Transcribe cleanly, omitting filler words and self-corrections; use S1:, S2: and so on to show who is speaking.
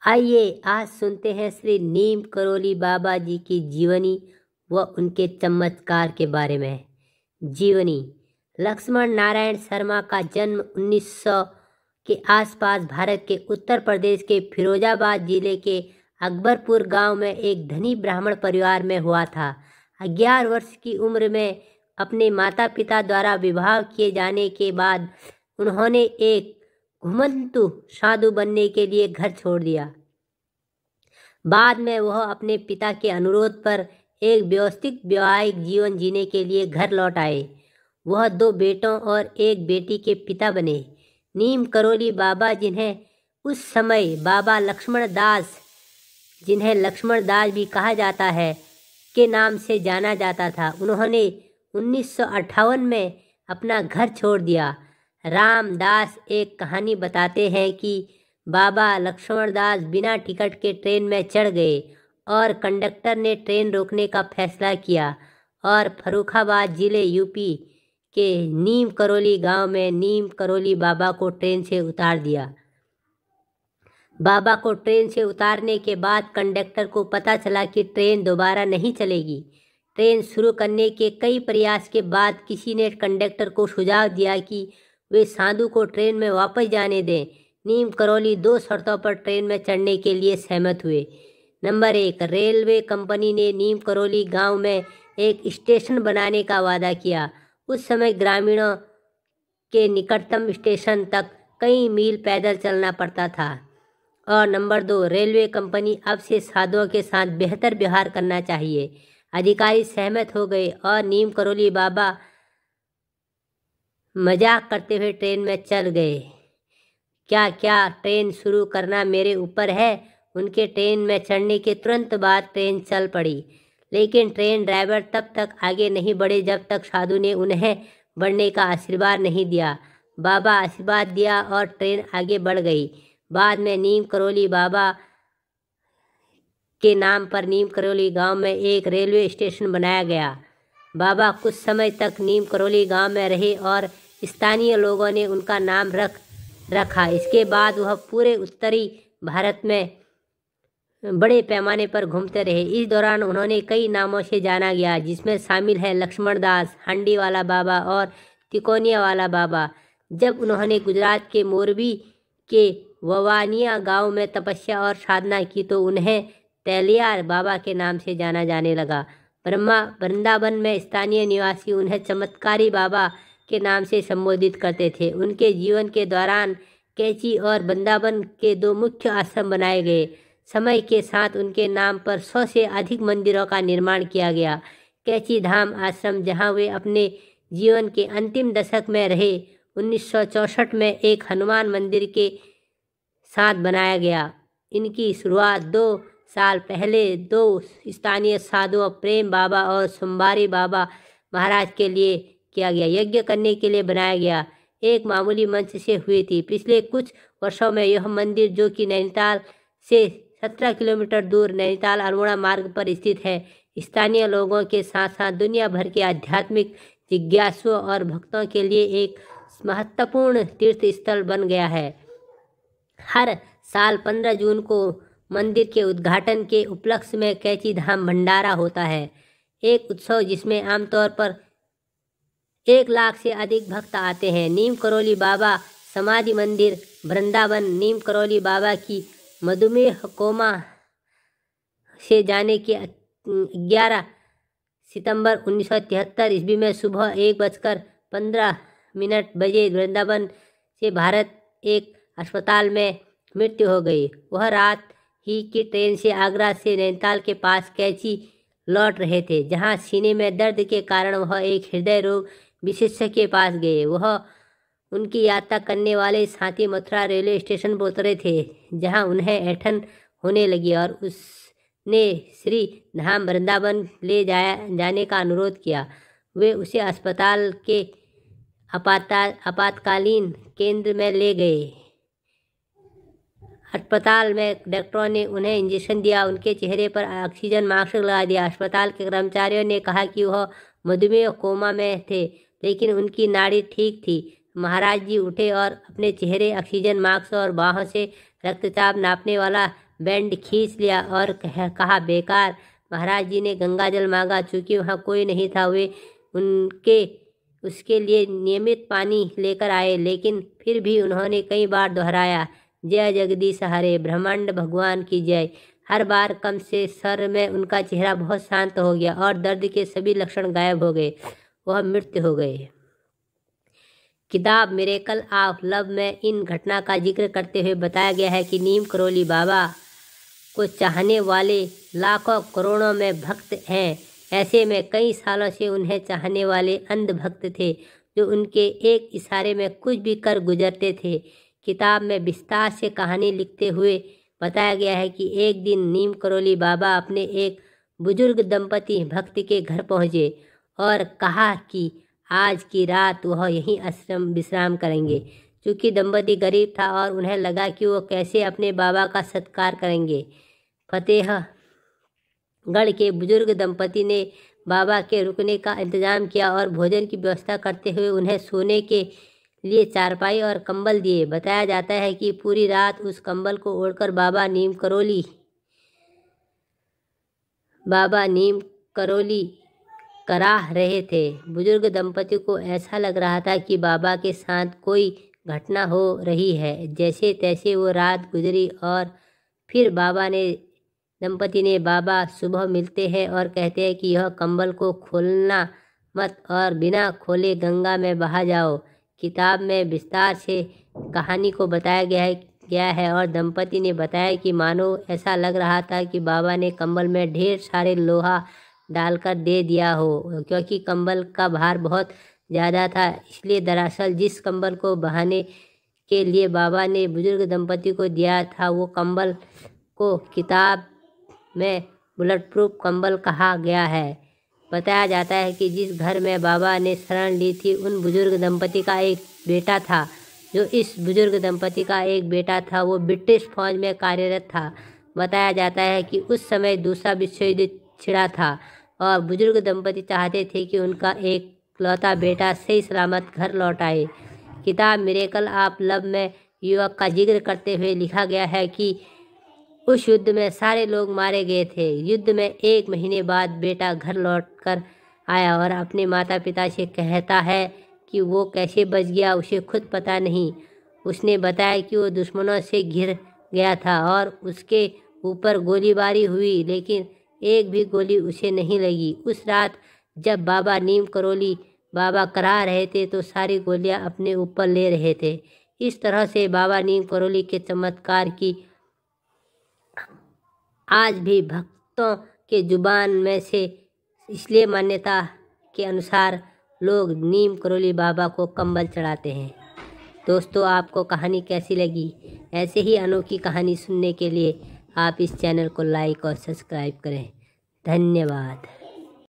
S1: आइए आज सुनते हैं श्री नीम करोली बाबा जी की जीवनी व उनके चमत्कार के बारे में। जीवनी। लक्ष्मण नारायण शर्मा का जन्म 1900 के आसपास भारत के उत्तर प्रदेश के फिरोजाबाद जिले के अकबरपुर गांव में एक धनी ब्राह्मण परिवार में हुआ था। 11 वर्ष की उम्र में अपने माता पिता द्वारा विवाह किए जाने के बाद उन्होंने एक घुमंतु साधु बनने के लिए घर छोड़ दिया। बाद में वह अपने पिता के अनुरोध पर एक व्यवस्थित वैवाहिक जीवन जीने के लिए घर लौट आए। वह 2 बेटों और एक बेटी के पिता बने। नीम करोली बाबा, जिन्हें उस समय बाबा लक्ष्मण दास, जिन्हें लक्ष्मण दास भी कहा जाता है, के नाम से जाना जाता था, उन्होंने 1958 में अपना घर छोड़ दिया। रामदास एक कहानी बताते हैं कि बाबा लक्ष्मण दास बिना टिकट के ट्रेन में चढ़ गए और कंडक्टर ने ट्रेन रोकने का फैसला किया और फर्रुखाबाद जिले यूपी के नीम करोली गांव में नीम करोली बाबा को ट्रेन से उतार दिया। बाबा को ट्रेन से उतारने के बाद कंडक्टर को पता चला कि ट्रेन दोबारा नहीं चलेगी। ट्रेन शुरू करने के कई प्रयास के बाद किसी ने कंडक्टर को सुझाव दिया कि वे साधु को ट्रेन में वापस जाने दें। नीम करोली 2 शर्तों पर ट्रेन में चढ़ने के लिए सहमत हुए। नंबर 1, रेलवे कंपनी ने नीम करोली गांव में एक स्टेशन बनाने का वादा किया। उस समय ग्रामीणों के निकटतम स्टेशन तक कई मील पैदल चलना पड़ता था। और नंबर 2, रेलवे कंपनी अब से साधुओं के साथ बेहतर व्यवहार करना चाहिए। अधिकारी सहमत हो गए और नीम करोली बाबा मजाक करते हुए ट्रेन में चल गए। क्या क्या ट्रेन शुरू करना मेरे ऊपर है। उनके ट्रेन में चढ़ने के तुरंत बाद ट्रेन चल पड़ी, लेकिन ट्रेन ड्राइवर तब तक आगे नहीं बढ़े जब तक साधु ने उन्हें बढ़ने का आशीर्वाद नहीं दिया। बाबा आशीर्वाद दिया और ट्रेन आगे बढ़ गई। बाद में नीम करोली बाबा के नाम पर नीम करोली गांव में एक रेलवे स्टेशन बनाया गया। बाबा कुछ समय तक नीम करोली गांव में रहे और स्थानीय लोगों ने उनका नाम रखा। इसके बाद वह पूरे उत्तरी भारत में बड़े पैमाने पर घूमते रहे। इस दौरान उन्होंने कई नामों से जाना गया, जिसमें शामिल है लक्ष्मण दास, हांडी वाला बाबा और तिकोनिया वाला बाबा। जब उन्होंने गुजरात के मोरबी के ववानिया गांव में तपस्या और साधना की तो उन्हें तेलियार बाबा के नाम से जाना जाने लगा। वृंदावन में स्थानीय निवासी उन्हें चमत्कारी बाबा के नाम से संबोधित करते थे। उनके जीवन के दौरान कैची और वृंदावन के 2 मुख्य आश्रम बनाए गए। समय के साथ उनके नाम पर 100 से अधिक मंदिरों का निर्माण किया गया। कैची धाम आश्रम, जहां वे अपने जीवन के अंतिम दशक में रहे, 1964 में एक हनुमान मंदिर के साथ बनाया गया। इनकी शुरुआत 2 साल पहले 2 स्थानीय साधुओं, प्रेम बाबा और सोमवारी बाबा महाराज के लिए किया गया यज्ञ करने के लिए बनाया गया एक मामूली मंच से हुई थी। पिछले कुछ वर्षों में यह मंदिर, जो कि नैनीताल से 17 किलोमीटर दूर नैनीताल अल्मोड़ा मार्ग पर स्थित है, स्थानीय लोगों के साथ साथ दुनिया भर के आध्यात्मिक जिज्ञासुओं और भक्तों के लिए एक महत्वपूर्ण तीर्थ स्थल बन गया है। हर साल 15 जून को मंदिर के उद्घाटन के उपलक्ष्य में कैची धाम भंडारा होता है, एक उत्सव जिसमें आमतौर पर 1 लाख से अधिक भक्त आते हैं। नीम करोली बाबा समाधि मंदिर, वृंदावन। नीम करोली बाबा की मधुमेह कोमा से जाने के 11 सितंबर 1973 ईस्वी में सुबह 1:15 बजे वृंदावन से भारत एक अस्पताल में मृत्यु हो गई। वह रात ही की ट्रेन से आगरा से नैनीताल के पास कैची लौट रहे थे, जहां सीने में दर्द के कारण वह एक हृदय रोग विशेषज्ञ के पास गए। वह उनकी यात्रा करने वाले साथी मथुरा रेलवे स्टेशन पर उतरे थे, जहां उन्हें ऐंठन होने लगी और उसने श्री धाम वृंदावन ले जाने का अनुरोध किया। वे उसे अस्पताल के आपातकालीन केंद्र में ले गए। अस्पताल में डॉक्टरों ने उन्हें इंजेक्शन दिया, उनके चेहरे पर ऑक्सीजन मास्क लगा दिया। अस्पताल के कर्मचारियों ने कहा कि वह मधुमेह कोमा में थे, लेकिन उनकी नाड़ी ठीक थी। महाराज जी उठे और अपने चेहरे ऑक्सीजन मास्क और बाहों से रक्तचाप नापने वाला बैंड खींच लिया और कहा, बेकार। महाराज जी ने गंगा जल मांगा। चूँकि वहाँ कोई नहीं था, वे उसके लिए नियमित पानी लेकर आए, लेकिन फिर भी उन्होंने कई बार दोहराया, जय जगदीश हरे, ब्रह्मांड भगवान की जय। हर बार कम से स्वर में उनका चेहरा बहुत शांत हो गया और दर्द के सभी लक्षण गायब हो गए। वह मृत्यु हो गए। किताब मिरेकल ऑफ लव में इन घटना का जिक्र करते हुए बताया गया है कि नीम करोली बाबा को चाहने वाले लाखों करोड़ों में भक्त हैं। ऐसे में कई सालों से उन्हें चाहने वाले अंध भक्त थे, जो उनके एक इशारे में कुछ भी कर गुजरते थे। किताब में विस्तार से कहानी लिखते हुए बताया गया है कि एक दिन नीम करोली बाबा अपने एक बुजुर्ग दंपति भक्त के घर पहुँचे और कहा कि आज की रात वह यहीं विश्राम करेंगे। चूँकि दंपति गरीब था और उन्हें लगा कि वो कैसे अपने बाबा का सत्कार करेंगे। फतेहगढ़ के बुजुर्ग दंपति ने बाबा के रुकने का इंतजाम किया और भोजन की व्यवस्था करते हुए उन्हें सोने के लिए चारपाई और कंबल दिए। बताया जाता है कि पूरी रात उस कंबल को ओढ़कर बाबा नीम करोली कराह रहे थे। बुजुर्ग दंपति को ऐसा लग रहा था कि बाबा के साथ कोई घटना हो रही है। जैसे तैसे वो रात गुजरी और फिर दंपति ने बाबा सुबह मिलते हैं और कहते हैं कि यह कंबल को खोलना मत और बिना खोले गंगा में बहा जाओ। किताब में विस्तार से कहानी को बताया गया है और दंपति ने बताया कि मानो ऐसा लग रहा था कि बाबा ने कंबल में ढेर सारे लोहा डालकर दे दिया हो, क्योंकि कंबल का भार बहुत ज़्यादा था। इसलिए दरअसल जिस कंबल को बहाने के लिए बाबा ने बुजुर्ग दंपति को दिया था, वो कंबल को किताब में बुलेट प्रूफ कंबल कहा गया है। बताया जाता है कि जिस घर में बाबा ने शरण ली थी, उन बुजुर्ग दंपति का एक बेटा था। जो इस बुजुर्ग दंपति का एक बेटा था, वो ब्रिटिश फौज में कार्यरत था। बताया जाता है कि उस समय दूसरा विश्व युद्ध छिड़ा था और बुजुर्ग दंपति चाहते थे कि उनका एक लौता बेटा सही सलामत घर लौट आए। किताब मिरेकल ऑफ लव में युवक का जिक्र करते हुए लिखा गया है कि उस युद्ध में सारे लोग मारे गए थे। युद्ध में 1 महीने बाद बेटा घर लौटकर आया और अपने माता पिता से कहता है कि वो कैसे बच गया उसे खुद पता नहीं। उसने बताया कि वो दुश्मनों से घिर गया था और उसके ऊपर गोलीबारी हुई, लेकिन एक भी गोली उसे नहीं लगी। उस रात जब बाबा नीम करोली बाबा करा रहे थे, तो सारी गोलियां अपने ऊपर ले रहे थे। इस तरह से बाबा नीम करोली के चमत्कार की आज भी भक्तों के जुबान में से इसलिए मान्यता के अनुसार लोग नीम करोली बाबा को कंबल चढ़ाते हैं। दोस्तों, आपको कहानी कैसी लगी? ऐसे ही अनोखी कहानी सुनने के लिए आप इस चैनल को लाइक और सब्सक्राइब करें। धन्यवाद।